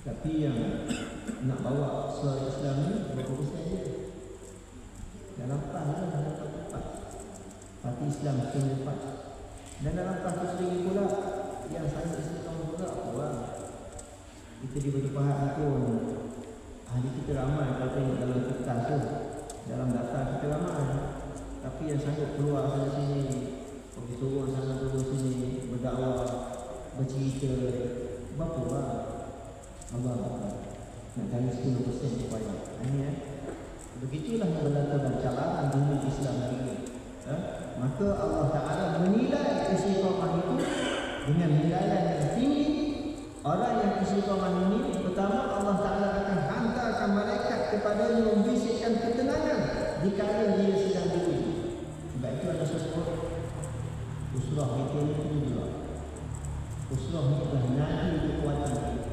Tapi yang nak bawa suara Islam ni berapa persen dia? Dalam PAS lah, dalam PAS Parti Islam setengah PAS. Dan dalam PAS tu sendiri pula yang saya Islam pula orang kita diberi faham pun ahli kita ramai. Kalau tengok dalam kertas tu, dalam data kita ramai, tapi yang sanggup keluar sana sini, pergi turun sana turun sini, berdakwah, bercerita, berapa lah Allah nak cari 10% supaya ini begitulah yang berlaku dalam calangan dunia Islam ini. Maka Allah Ta'ala menilai istiqamah itu dengan nilaian yang tinggi. Orang yang istiqamah ini, pertama Allah Ta'ala akan hantarkan malaikat kepadanya membisikkan ketenangan dikala dia sedang diuji. Sebab itu ada sebut usrah kita ini juga. Usrah ini adalah nadi kekuatan kita.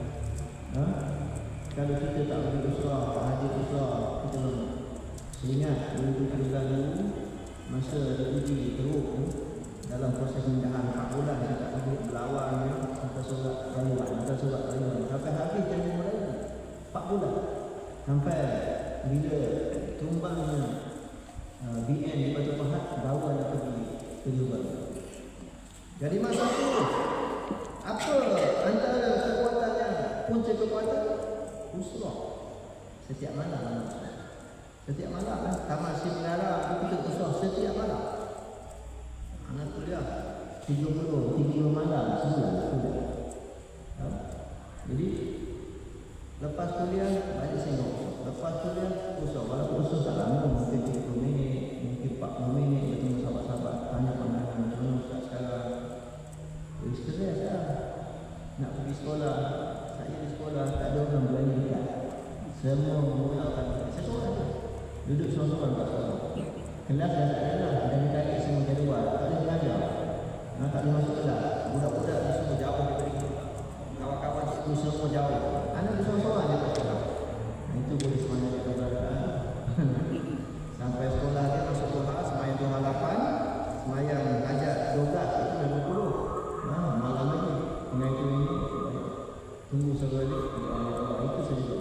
Kalau kita tak beri usrah, tak hadir usrah, kita lemah. Saya ingat dulu masa ada uji teruk dalam proses pindahan 4 bulan saya tak hadir berlawan sampai surat rayuan sampai habis janji merayu 4 bulan sampai bila tumbangnya BN di Batu Pahat baru ada pergi ke Jubal. Jadi masa itu apa antara kekuatannya, punca kekuatan usrah. Setiap malam tamat si pengarah kita usrah setiap malam. Anak kuliah 30 malam sebulan sudah. Jadi lepas kuliah balik Singapura. Lepas kuliah usrah, walaupun usrah tak lama, mungkin 30 minit, mungkin 40 minit bertemu sahabat-sahabat, tanya pandangan macam mana ustaz sekarang. Stres lah nak pergi sekolah. Saya di sekolah tak ada orang berani dekat. Semua menggunakan saya seorang je. Duduk seorang-seorang kat sekolah. Kelas dah tak ada lah. Dan ditarik semua jadual. Tak boleh belajar. Tak boleh masuk kelas. Budak-budak ni semua jauh daripada kita. Kawan-kawan cikgu semua jauh. Anak tu seorang-seorang je kat sekolah. Itu boleh semangat kita berada. Sampai sekolah dia masuk duha, semayang duha 8, semayang hajat 12, itu dah 20. Malam lagi. Dengan itu ini tunggu sekali itu saja.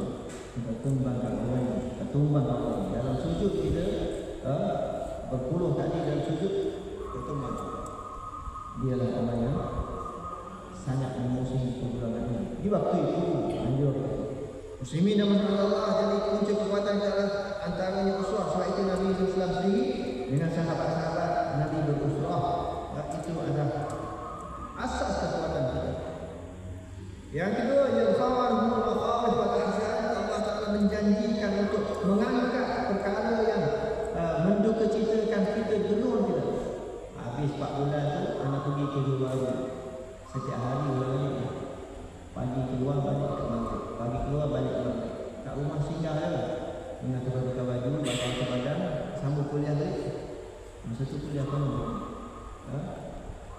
Kita tumbangkan orang, kita tumbangkan orang. Dalam sujud kita berpuluh kali dalam sujud kita tumbang. Dialah orang yang sangat memusuhi perjuangan ini. Di waktu itu anjur muslimin dan muslimat Allah jadi punca kekuatan antaranya usrah. Sebab itu Nabi SAW sendiri dengan sahabat-sahabat Nabi berusrah. Itu adalah asas kekuatan kita. Yang kedua, yang khawar al-khawar wal ahzan, Allah Ta'ala menjanjikan untuk mengangkat perkara yang mendukacitakan kita dulu kita. Habis 4 bulan tu anak pergi ke Jubal. Setiap hari ulang-ulang. Pagi keluar balik ke maghrib. Pagi keluar balik ke maghrib. Kat rumah singgah lah. Mengatur baju, basuh badan, sambung kuliah lagi. Masa tu kuliah penuh.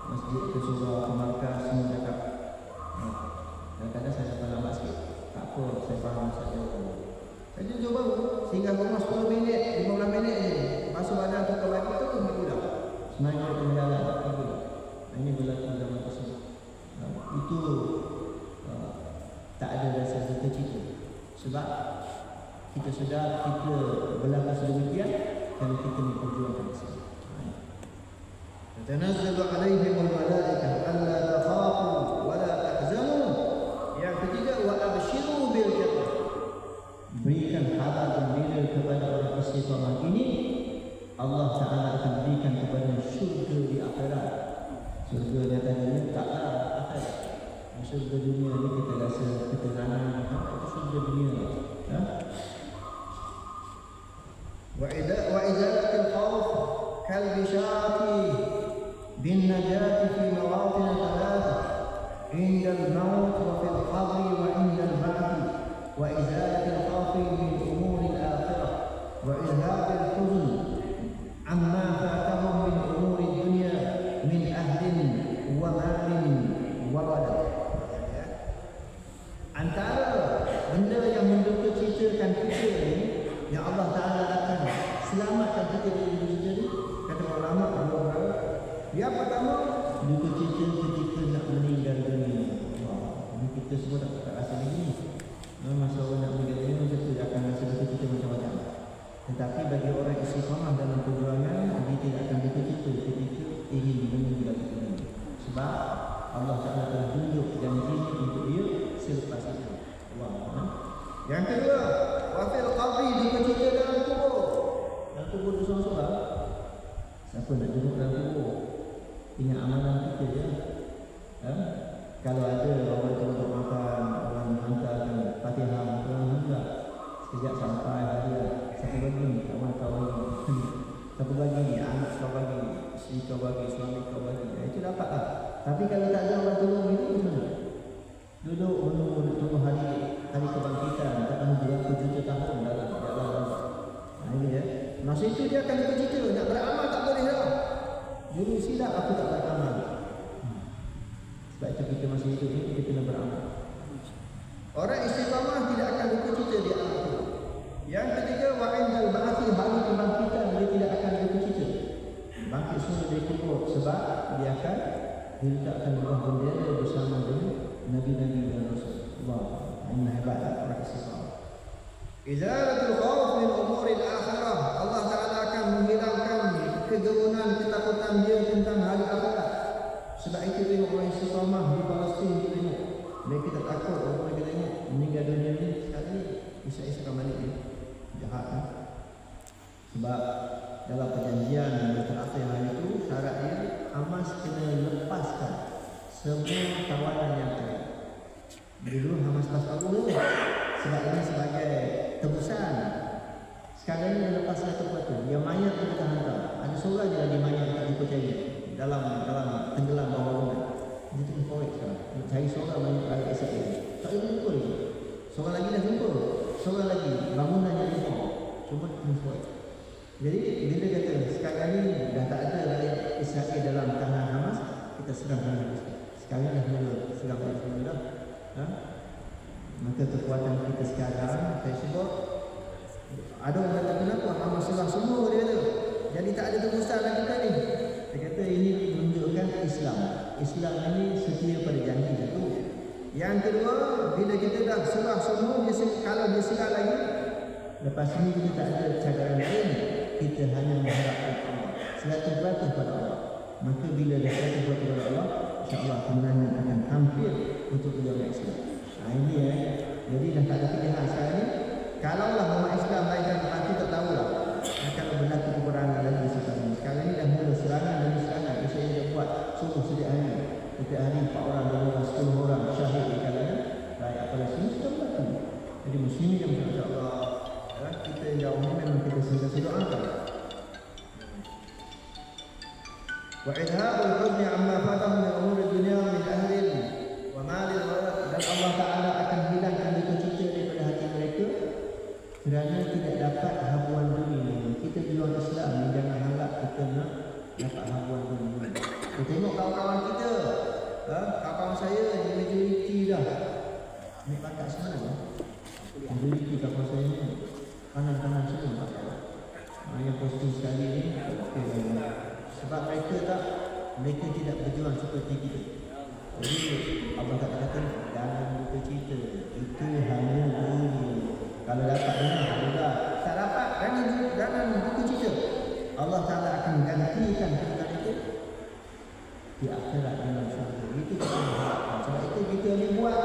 Masjid ke surau, ke markas, semua cakap. Kadang-kadang saya dapat lambat sikit. Tak apa, saya faham saja. Saya cuba singgah rumah 10 minit, 15 minit je. Basuh badan, tukar baju tu kena pulang. Semangat penjalan, tak pulang. Ini berlaku zaman tersebut. Itu tak ada rasa cita-cita. Sebab kita sedar kita berlaku sedemikian kerana kita ni perjuangkan Islam. Tanazzalu alaihimul malaikah alla takhafu wa la tahzanu. Yang ketiga, wa abshiru bil jannah. Berikan kabar gembira kepada orang istiqamah ini. Allah Ta'ala akan berikan kepada syurga di akhirat. Syurga yang tadinya taklah akhirat. Syurga dunia ni kita rasa ketenangan. Itu syurga dunia. Wa izalatil khawf kal bisharati bin najati fi mawatin thalatha inda al-maut wa fil qabri wa inda al-ba'th wa izalatil khawfi min umuri al-akhirah wa izhabil huzn amma fatahum min umuri dunya min ahlin wa malin wa walad. Antara benda yang mendukacitakan kita ni yang Allah Ta'ala akan selamatkan kita dari dunia ni, kata ulama, dia pertama dukacita ketika nak meninggal dunia. Allah Ta'ala telah tunjuk janji untuk dia selepas itu. Yang kedua, wafil qabri, duka cita dalam kubur. Dalam kubur tu seorang-seorang, siapa nak duduk dalam kubur? Ingat amalan kita je. Kalau ada orang tu untuk makan, orang menghantarkan Fatihah, orang hendak sekejap sampai hadiah. Satu bagi kawan kau bagi, satu bagi anak kau bagi, isteri kau bagi, suami kau bagi, itu dapatlah. Tapi kalau tak ada orang tolong itu macam mana? Duduk menunggu tunggu hari kebangkitan, tak tahu berapa juta tahun dalam. Ini ya. Masa itu dia akan bercita, nak beramal tak boleh dah. Dulu silap aku tak beramal. Sebab itu kita masih hidup ni, kita kena beramal. Orang istiqamah tidak akan bercita di alam itu. Yang ketiga, wa'indal ba'athi, hari kebangkitan, dia tidak akan bercita. Bangkit semua dari kubur sebab dia akan diletakkan buah bendera bersama dengan Nabi-Nabi dan Rasulullah. Ini hebat orang istiqamah. Izalatul khawf min umuril akhirah. Allah Ta'ala akan menghilangkan kegerunan, ketakutan dia tentang hari akhirat. Sebab itu tengok orang istiqamah di Palestin tu tengok. Mereka tak takut orang mereka tengok meninggal dunia ni sekali ni. Isa-isa akan balik ni. Jahat kan? Sebab dalam perjanjian yang terakhir hari itu, syaratnya Hamas kena lepaskan semua tawanan yang ada. Dulu Hamas pas tahu sebab ini sebagai tebusan. Sekarang ini lepas satu batu, dia mayat yang kita hantar. Ada seorang je lagi mayat yang tak dipercaya dalam tenggelam bawah laut. Dia tengah forek sekarang. Cari seorang mayat lagi esok lagi. Tak boleh jumpa lagi. Seorang lagi dah jumpa. Seorang lagi bangunan yang jumpa. Cuma tengah forek. Jadi bila kata sekarang ni dah tak ada lagi Israel dalam tanah Hamas, kita serang Hamas. Sekarang dah mula serang Hamas dah. Maka kekuatan kita sekarang, saya sebut, ada orang kata kenapa Hamas serang semua dia kata. Jadi tak ada tebusan lagi kita ni. Dia kata ini menunjukkan Islam. Islam ini setia pada janji satu. Yang kedua, bila kita dah serah semua, kalau dia serah lagi, lepas ini kita tak ada cakaran lain. Kita hanya mengharapkan Allah, 100% pada Allah. Maka bila dah 100% pada Allah, insya-Allah kemenangan akan hampir untuk negara Islam. Ini ya. Jadi dah tak ada pilihan sekarang ni. Kalaulah umat Islam lain nanti tak tahulah akan berlaku peperangan lagi sekarang. Sekarang ni dah mula serangan demi serangan. Israel dah buat sungguh setiap hari. Setiap hari 4 orang, 2 orang, 10 orang syahid di kalangan rakyat Palestin sudah berlaku. Jadi muslimin yang insya-Allah kita jauh ni memang kita sentiasa doakan. Wa idhabul huzni amma fatahu min umuri dunya min ahli wa malil walad, dan Allah Ta'ala akan hilangkan duka cita daripada hati mereka kerana tidak dapat habuan dunia. Kita jual Islam ni jangan harap kita nak dapat habuan dunia. Kita tengok kawan-kawan kita, kawan saya yang majoriti dah naik pangkat semua. Majoriti kawan saya ni kanan-kanan semua. Yang posting sekali ni sebab mereka tidak berjuang seperti kita. Jadi Allah kata jangan lupa cerita, itu hanya dunia. Kalau dapat dunia, alhamdulillah. Tak dapat, jangan lupa cerita. Allah Ta'ala akan gantikan perkara itu di akhirat dalam syurga. Itu kita harapkan. Sebab itu kita ni buat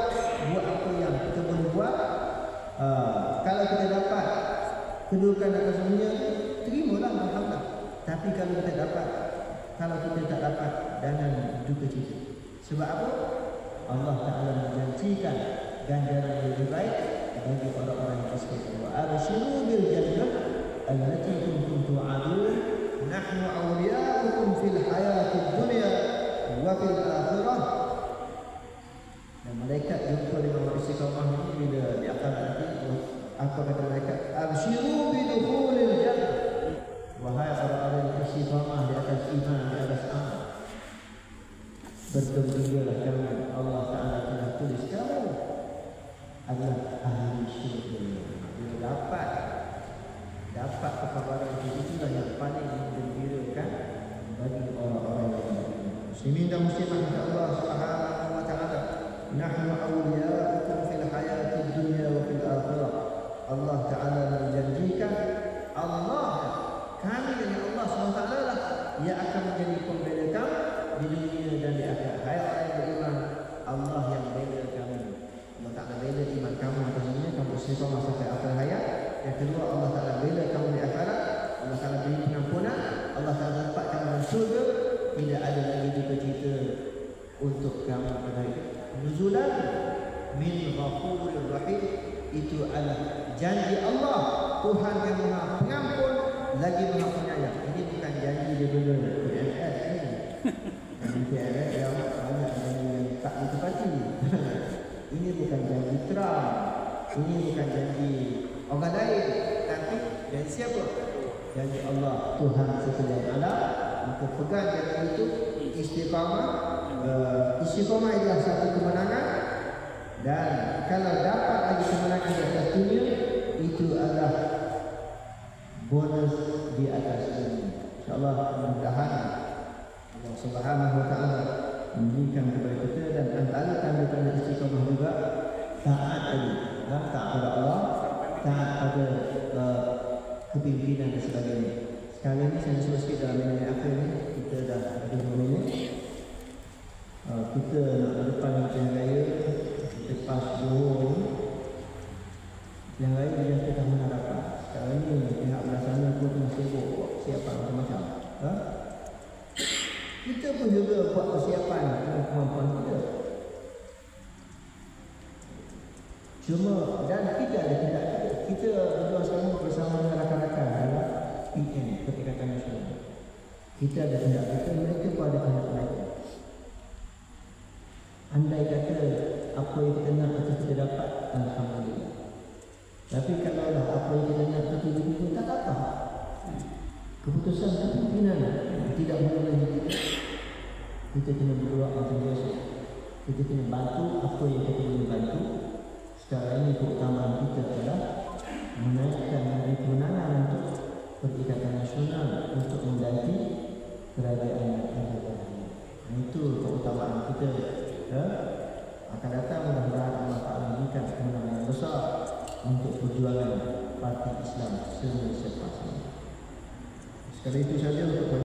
apa yang kita boleh buat. Kalau kita dapat kedudukan atas dunia, terimalah, alhamdulillah. Tapi kalau kita tak dapat, jangan duka cita. Sebab apa? Allah Ta'ala menjanjikan ganjaran yang lebih baik bagi orang-orang yang istiqamah. Wa abshiru bil jannah allati kuntum tu'adun nahnu awliya'ukum fil hayatid dunya wa fil akhirah. Dan malaikat jumpa dengan orang istiqamah ini bila di akhirat nanti. Apa kata malaikat? Abshiru bidukhulil jannah. Wahai orang-orang yang istiqamah di atas iman, di atas amal, bergembiralah kerana Allah Ta'ala telah tulis kamu adalah ahli syurga. Bila dapat kepabaran itulah yang paling menggembirakan bagi orang-orang yang muslimin dan muslimat. Allah pada itu. Nuzulan min ghafurir rahim, itu adalah janji Allah, Tuhan yang Maha Pengampun lagi Maha Penyayang. Ini bukan janji daripada PNS ini. Janji PNS yang banyak janji yang tak ditepati. Ini bukan janji Trump, ini bukan janji orang lain, tapi janji siapa? Janji Allah, Tuhan sekalian alam. Maka pegang janji itu, istiqamah. Istiqamah adalah satu kemenangan, dan kalau dapat lagi kemenangan di atas dunia, itu adalah bonus di atas dunia. InsyaAllah, mudah-mudahan Allah Subhanahu Wa Taala memberikan kepada kita, dan antara tanda-tanda istiqamah juga taat tadi, taat kepada Allah, taat pada kepimpinan dan sebagainya. Sekarang ini saya suruh sikit dalam minit akhir ni, kita dah ada 2 minit. Kita nak ke depan pilihan raya, lepas Johor ni, pilihan raya yang kita dah mengharapkan. Sekarang ni pihak belah sana pun tengah sibuk buat persiapan macam-macam. Kita pun juga buat persiapan dengan kemampuan kita. Cuma, dan kita ada tindakan. Kita berdua sama bersama dengan rakan-rakan dalam PM, Perikatan Nasional. Kita ada tindakan kita, mereka pun ada tindakan mereka. Andai kata apa yang kita nak atau kita dapat, alhamdulillah. Tapi kalau apa yang kita nak atau tiba-tiba tak apa, keputusan kepimpinan tidak boleh kita kena berdoa macam biasa. Kita kena bantu apa yang kita boleh bantu. Sekarang ini keutamaan kita adalah menaikkan hari kemenangan untuk Perikatan Nasional untuk mengganti kerajaan yang ada. Itu keutamaan kita. Akan datang mudah-mudahan Allah Ta'ala memberikan kemenangan yang besar untuk perjuangan Parti Islam se-Malaysia. Sekali itu saja untuk